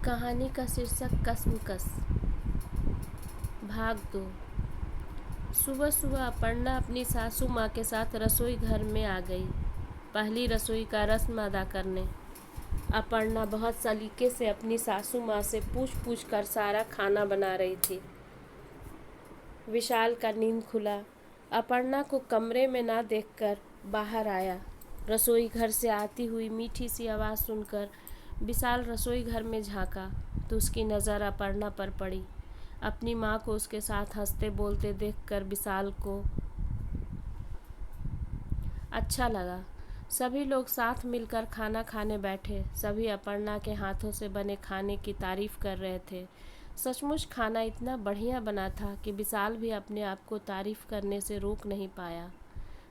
कहानी का शीर्षक कसमकस। भाग 2। सुबह सुबह अपर्णा अपनी सासू माँ के साथ रसोई घर में आ गई, पहली रसोई का रस्म अदा करने। अपर्णा बहुत सलीके से अपनी सासू माँ से पूछ कर सारा खाना बना रही थी। विशाल का नींद खुला। अपर्णा को कमरे में ना देखकर बाहर आया। रसोई घर से आती हुई मीठी सी आवाज़ सुनकर विशाल रसोई घर में झांका तो उसकी नज़र अपर्णा पर पड़ी। अपनी माँ को उसके साथ हंसते बोलते देखकर विशाल को अच्छा लगा। सभी लोग साथ मिलकर खाना खाने बैठे। सभी अपर्णा के हाथों से बने खाने की तारीफ कर रहे थे। सचमुच खाना इतना बढ़िया बना था कि विशाल भी अपने आप को तारीफ करने से रोक नहीं पाया।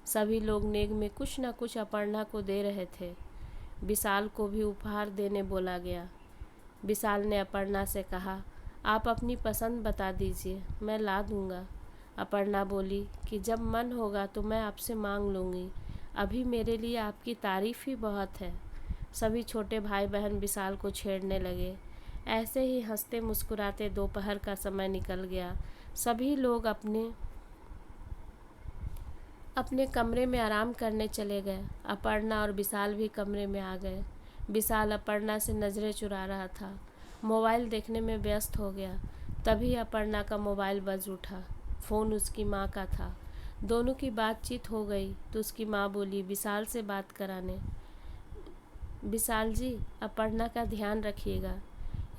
सभी लोग नेग में कुछ न कुछ अपर्णा को दे रहे थे। विशाल को भी उपहार देने बोला गया। विशाल ने अपर्णा से कहा, आप अपनी पसंद बता दीजिए, मैं ला दूंगा। अपर्णा बोली कि जब मन होगा तो मैं आपसे मांग लूँगी, अभी मेरे लिए आपकी तारीफ़ ही बहुत है। सभी छोटे भाई बहन विशाल को छेड़ने लगे। ऐसे ही हंसते मुस्कुराते दोपहर का समय निकल गया। सभी लोग अपने अपने कमरे में आराम करने चले गए। अपर्णा और विशाल भी कमरे में आ गए। विशाल अपर्णा से नज़रें चुरा रहा था, मोबाइल देखने में व्यस्त हो गया। तभी अपर्णा का मोबाइल बज उठा। फ़ोन उसकी माँ का था। दोनों की बातचीत हो गई तो उसकी माँ बोली विशाल से बात कराने। विशाल जी, अपर्णा का ध्यान रखिएगा।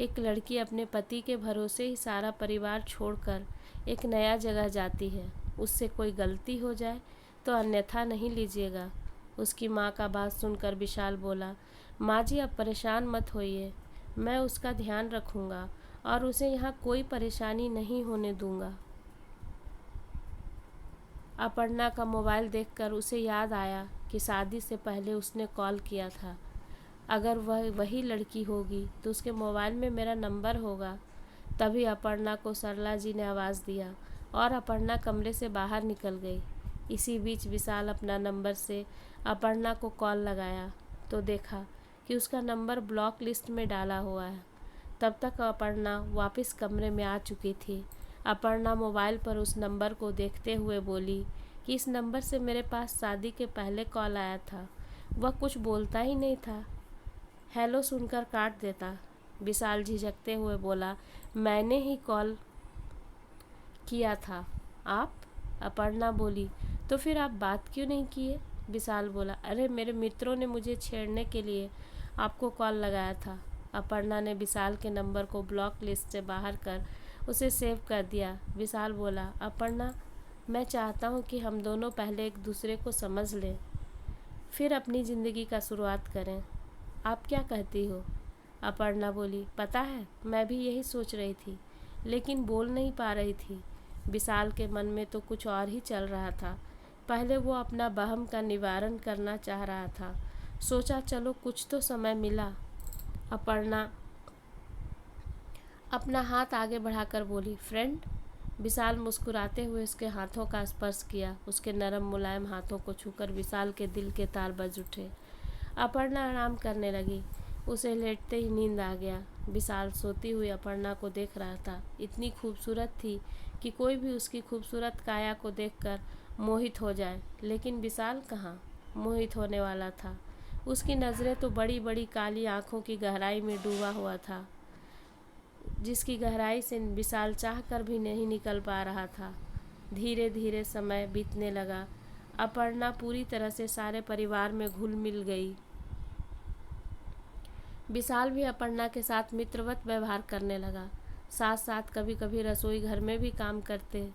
एक लड़की अपने पति के भरोसे ही सारा परिवार छोड़कर एक नया जगह जाती है। उससे कोई गलती हो जाए तो अन्यथा नहीं लीजिएगा। उसकी माँ का बात सुनकर विशाल बोला, माँ जी अब परेशान मत होइए, मैं उसका ध्यान रखूँगा और उसे यहाँ कोई परेशानी नहीं होने दूँगा। अपर्णा का मोबाइल देखकर उसे याद आया कि शादी से पहले उसने कॉल किया था। अगर वह वही लड़की होगी तो उसके मोबाइल में मेरा नंबर होगा। तभी अपर्णा को सरला जी ने आवाज़ दिया और अपर्णा कमरे से बाहर निकल गई। इसी बीच विशाल अपना नंबर से अपर्णा को कॉल लगाया तो देखा कि उसका नंबर ब्लॉक लिस्ट में डाला हुआ है। तब तक अपर्णा वापस कमरे में आ चुकी थी। अपर्णा मोबाइल पर उस नंबर को देखते हुए बोली कि इस नंबर से मेरे पास शादी के पहले कॉल आया था। वह कुछ बोलता ही नहीं था, हेलो सुनकर काट देता। विशाल झिझकते हुए बोला, मैंने ही कॉल किया था। आप? अपर्णा बोली, तो फिर आप बात क्यों नहीं किए? विशाल बोला, अरे मेरे मित्रों ने मुझे छेड़ने के लिए आपको कॉल लगाया था। अपर्णा ने विशाल के नंबर को ब्लॉक लिस्ट से बाहर कर उसे सेव कर दिया। विशाल बोला, अपर्णा, मैं चाहता हूँ कि हम दोनों पहले एक दूसरे को समझ लें, फिर अपनी ज़िंदगी का शुरुआत करें। आप क्या कहती हो? अपर्णा बोली, पता है मैं भी यही सोच रही थी, लेकिन बोल नहीं पा रही थी। विशाल के मन में तो कुछ और ही चल रहा था। पहले वो अपना वहम का निवारण करना चाह रहा था। सोचा चलो कुछ तो समय मिला। अपर्णा अपना हाथ आगे बढ़ाकर बोली, फ्रेंड। विशाल मुस्कुराते हुए उसके हाथों का स्पर्श किया। उसके नरम मुलायम हाथों को छूकर विशाल के दिल के तार बज उठे। अपर्णा आराम करने लगी। उसे लेटते ही नींद आ गया। विशाल सोती हुई अपर्णा को देख रहा था। इतनी खूबसूरत थी कि कोई भी उसकी खूबसूरत काया को देखकर मोहित हो जाए, लेकिन विशाल कहाँ मोहित होने वाला था। उसकी नज़रें तो बड़ी बड़ी काली आँखों की गहराई में डूबा हुआ था, जिसकी गहराई से विशाल चाह कर भी नहीं निकल पा रहा था। धीरे धीरे समय बीतने लगा। अपर्णा पूरी तरह से सारे परिवार में घुल मिल गई। विशाल भी अपर्णा के साथ मित्रवत व्यवहार करने लगा। साथ साथ कभी कभी रसोई घर में भी काम करते।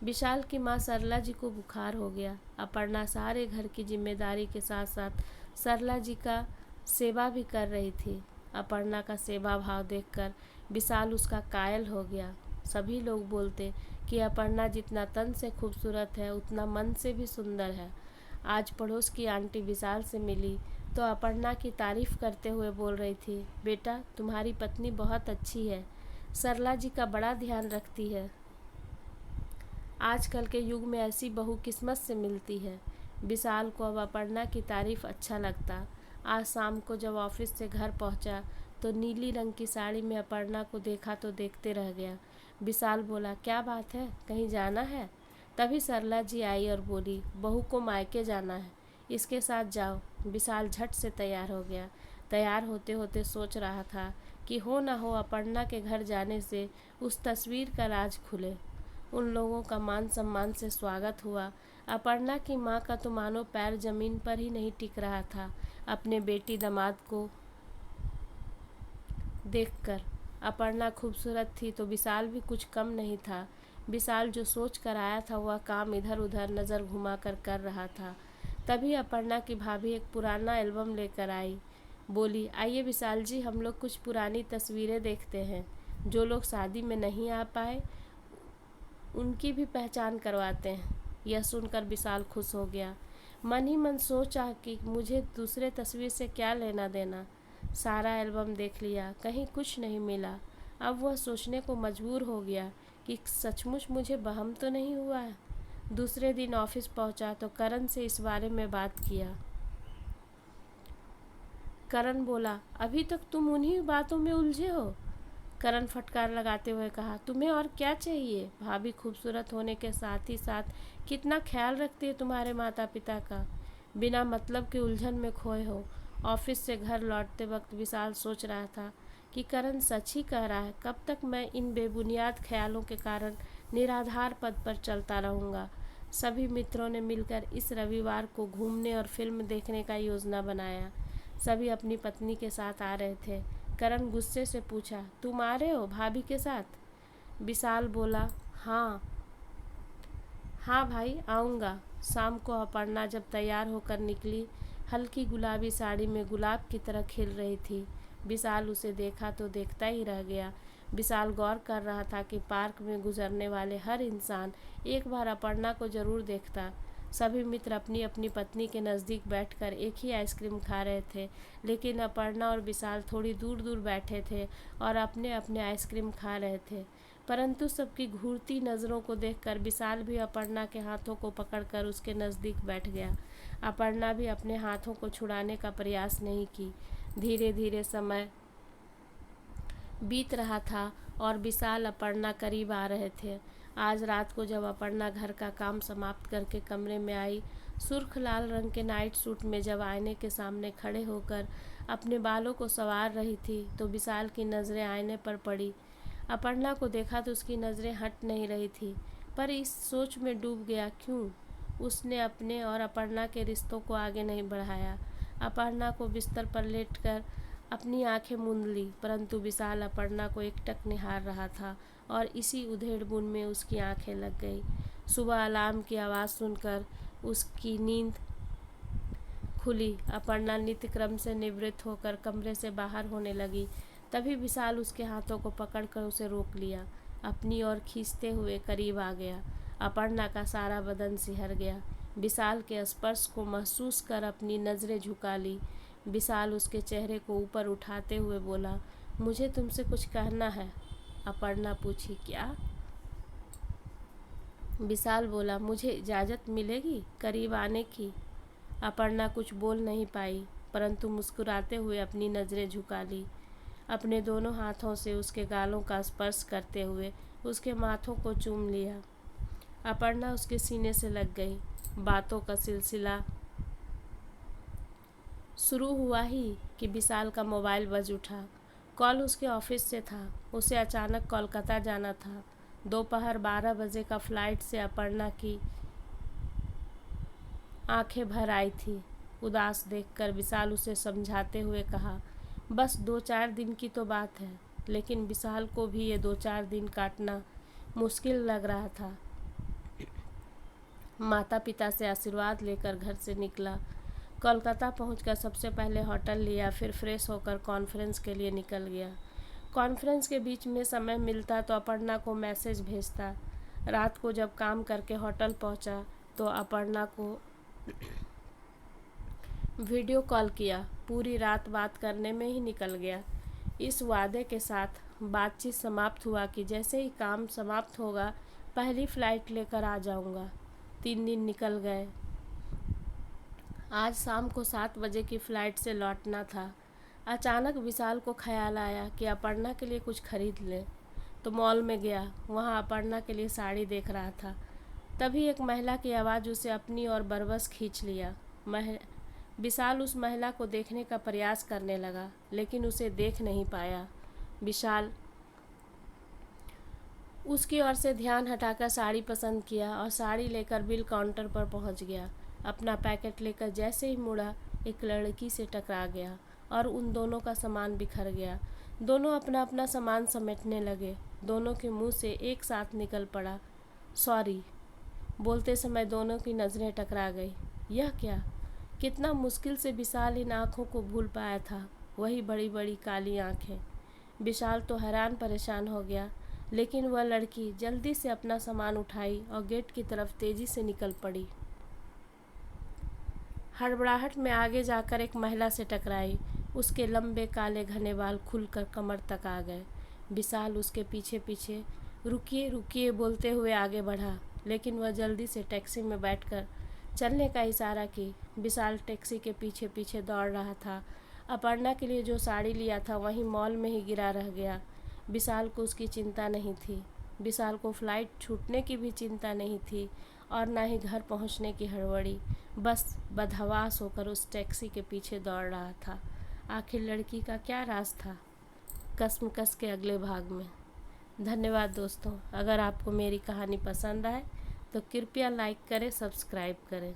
विशाल की माँ सरला जी को बुखार हो गया। अपर्णा सारे घर की जिम्मेदारी के साथ साथ सरला जी का सेवा भी कर रही थी। अपर्णा का सेवा भाव देखकर विशाल उसका कायल हो गया। सभी लोग बोलते कि अपर्णा जितना तन से खूबसूरत है उतना मन से भी सुंदर है। आज पड़ोस की आंटी विशाल से मिली तो अपर्णा की तारीफ करते हुए बोल रही थी, बेटा तुम्हारी पत्नी बहुत अच्छी है, सरला जी का बड़ा ध्यान रखती है। आजकल के युग में ऐसी बहू किस्मत से मिलती है। विशाल को अब अपर्णा की तारीफ अच्छा लगता। आज शाम को जब ऑफिस से घर पहुंचा तो नीली रंग की साड़ी में अपर्णा को देखा तो देखते रह गया। विशाल बोला, क्या बात है, कहीं जाना है? तभी सरला जी आई और बोली, बहू को मायके जाना है, इसके साथ जाओ। विशाल झट से तैयार हो गया। तैयार होते होते सोच रहा था कि हो न हो अपर्णा के घर जाने से उस तस्वीर का राज खुले। उन लोगों का मान सम्मान से स्वागत हुआ। अपर्णा की माँ का तो मानो पैर जमीन पर ही नहीं टिक रहा था अपने बेटी दामाद को देखकर। अपर्णा खूबसूरत थी तो विशाल भी कुछ कम नहीं था। विशाल जो सोच कर आया था वह काम इधर उधर नज़र घुमाकर कर रहा था। तभी अपर्णा की भाभी एक पुराना एल्बम लेकर आई। बोली, आइए विशाल जी, हम लोग कुछ पुरानी तस्वीरें देखते हैं। जो लोग शादी में नहीं आ पाए उनकी भी पहचान करवाते हैं। यह सुनकर विशाल खुश हो गया। मन ही मन सोचा कि मुझे दूसरे तस्वीर से क्या लेना देना। सारा एल्बम देख लिया, कहीं कुछ नहीं मिला। अब वह सोचने को मजबूर हो गया कि सचमुच मुझे वहम तो नहीं हुआ है। दूसरे दिन ऑफिस पहुंचा तो करण से इस बारे में बात किया। करण बोला, अभी तक तुम उन्हीं बातों में उलझे हो? करण फटकार लगाते हुए कहा, तुम्हें और क्या चाहिए? भाभी खूबसूरत होने के साथ ही साथ कितना ख्याल रखती है तुम्हारे माता पिता का। बिना मतलब के उलझन में खोए हो। ऑफिस से घर लौटते वक्त विशाल सोच रहा था कि करण सच ही कह रहा है। कब तक मैं इन बेबुनियाद ख्यालों के कारण निराधार पद पर चलता रहूँगा। सभी मित्रों ने मिलकर इस रविवार को घूमने और फिल्म देखने का योजना बनाया। सभी अपनी पत्नी के साथ आ रहे थे। करण गुस्से से पूछा, तुम आ रहे हो भाभी के साथ? विशाल बोला, हाँ हाँ भाई, आऊँगा। शाम को अपर्णा जब तैयार होकर निकली, हल्की गुलाबी साड़ी में गुलाब की तरह खिल रही थी। विशाल उसे देखा तो देखता ही रह गया। विशाल गौर कर रहा था कि पार्क में गुजरने वाले हर इंसान एक बार अपर्णा को जरूर देखता। सभी मित्र अपनी अपनी पत्नी के नज़दीक बैठकर एक ही आइसक्रीम खा रहे थे, लेकिन अपर्णा और विशाल थोड़ी दूर दूर बैठे थे और अपने अपने आइसक्रीम खा रहे थे। परंतु सबकी घूरती नज़रों को देखकर विशाल भी अपर्णा के हाथों को पकड़कर उसके नज़दीक बैठ गया। अपर्णा भी अपने हाथों को छुड़ाने का प्रयास नहीं की। धीरे धीरे समय बीत रहा था और विशाल अपर्णा करीब आ रहे थे। आज रात को जब अपर्णा घर का काम समाप्त करके कमरे में आई, सुर्ख लाल रंग के नाइट सूट में जब आईने के सामने खड़े होकर अपने बालों को संवार रही थी तो विशाल की नज़रें आईने पर पड़ी। अपर्णा को देखा तो उसकी नज़रें हट नहीं रही थी, पर इस सोच में डूब गया क्यों उसने अपने और अपर्णा के रिश्तों को आगे नहीं बढ़ाया। अपर्णा को बिस्तर पर लेटकर अपनी आंखें मूंद ली, परंतु विशाल अपर्णा को एकटक निहार रहा था और इसी उधेड़-बुन में उसकी आंखें लग गई। सुबह अलार्म की आवाज़ सुनकर उसकी नींद खुली। अपर्णा नित्य क्रम से निवृत्त होकर कमरे से बाहर होने लगी। तभी विशाल उसके हाथों को पकड़कर उसे रोक लिया, अपनी ओर खींचते हुए करीब आ गया। अपर्णा का सारा बदन सिहर गया। विशाल के स्पर्श को महसूस कर अपनी नज़रें झुका ली। विशाल उसके चेहरे को ऊपर उठाते हुए बोला, मुझे तुमसे कुछ कहना है। अपर्णा पूछी, क्या? विशाल बोला, मुझे इजाज़त मिलेगी करीब आने की? अपर्णा कुछ बोल नहीं पाई, परंतु मुस्कुराते हुए अपनी नज़रें झुका ली। अपने दोनों हाथों से उसके गालों का स्पर्श करते हुए उसके माथों को चूम लिया। अपर्णा उसके सीने से लग गई। बातों का सिलसिला शुरू हुआ ही कि विशाल का मोबाइल बज उठा। कॉल उसके ऑफिस से था। उसे अचानक कोलकाता जाना था। दोपहर 12 बजे का फ्लाइट से अपर्णा की आंखें भर आई थी। उदास देखकर विशाल उसे समझाते हुए कहा, बस 2-4 दिन की तो बात है। लेकिन विशाल को भी ये 2-4 दिन काटना मुश्किल लग रहा था। माता पिता से आशीर्वाद लेकर घर से निकला। कोलकाता पहुंचकर सबसे पहले होटल लिया, फिर फ्रेश होकर कॉन्फ्रेंस के लिए निकल गया। कॉन्फ्रेंस के बीच में समय मिलता तो अपर्णा को मैसेज भेजता। रात को जब काम करके होटल पहुंचा तो अपर्णा को वीडियो कॉल किया। पूरी रात बात करने में ही निकल गया, इस वादे के साथ बातचीत समाप्त हुआ कि जैसे ही काम समाप्त होगा पहली फ़्लाइट लेकर आ जाऊंगा। 3 दिन निकल गए। आज शाम को 7 बजे की फ़्लाइट से लौटना था। अचानक विशाल को ख़्याल आया कि अपर्णा के लिए कुछ खरीद लें, तो मॉल में गया। वहाँ अपर्णा के लिए साड़ी देख रहा था। तभी एक महिला की आवाज़ उसे अपनी ओर बरबस खींच लिया। विशाल उस महिला को देखने का प्रयास करने लगा, लेकिन उसे देख नहीं पाया। विशाल उसकी ओर से ध्यान हटाकर साड़ी पसंद किया और साड़ी लेकर बिल काउंटर पर पहुंच गया। अपना पैकेट लेकर जैसे ही मुड़ा, एक लड़की से टकरा गया और उन दोनों का सामान बिखर गया। दोनों अपना अपना सामान समेटने लगे। दोनों के मुंह से एक साथ निकल पड़ा, सॉरी। बोलते समय दोनों की नज़रें टकरा गई। यह क्या? कितना मुश्किल से विशाल इन आँखों को भूल पाया था, वही बड़ी बड़ी काली आँखें। विशाल तो हैरान परेशान हो गया, लेकिन वह लड़की जल्दी से अपना सामान उठाई और गेट की तरफ तेज़ी से निकल पड़ी। हड़बड़ाहट में आगे जाकर एक महिला से टकराई। उसके लंबे काले घने बाल खुलकर कमर तक आ गए। विशाल उसके पीछे पीछे रुकिए रुकिए बोलते हुए आगे बढ़ा, लेकिन वह जल्दी से टैक्सी में बैठकर चलने का इशारा की। विशाल टैक्सी के पीछे पीछे दौड़ रहा था। अपर्णा के लिए जो साड़ी लिया था वहीं मॉल में ही गिरा रह गया। विशाल को उसकी चिंता नहीं थी। विशाल को फ़्लाइट छूटने की भी चिंता नहीं थी और ना ही घर पहुंचने की हड़बड़ी। बस बदहवास होकर उस टैक्सी के पीछे दौड़ रहा था। आखिर लड़की का क्या राज था? कश्मकश के अगले भाग में। धन्यवाद दोस्तों। अगर आपको मेरी कहानी पसंद आए तो कृपया लाइक करें, सब्सक्राइब करें।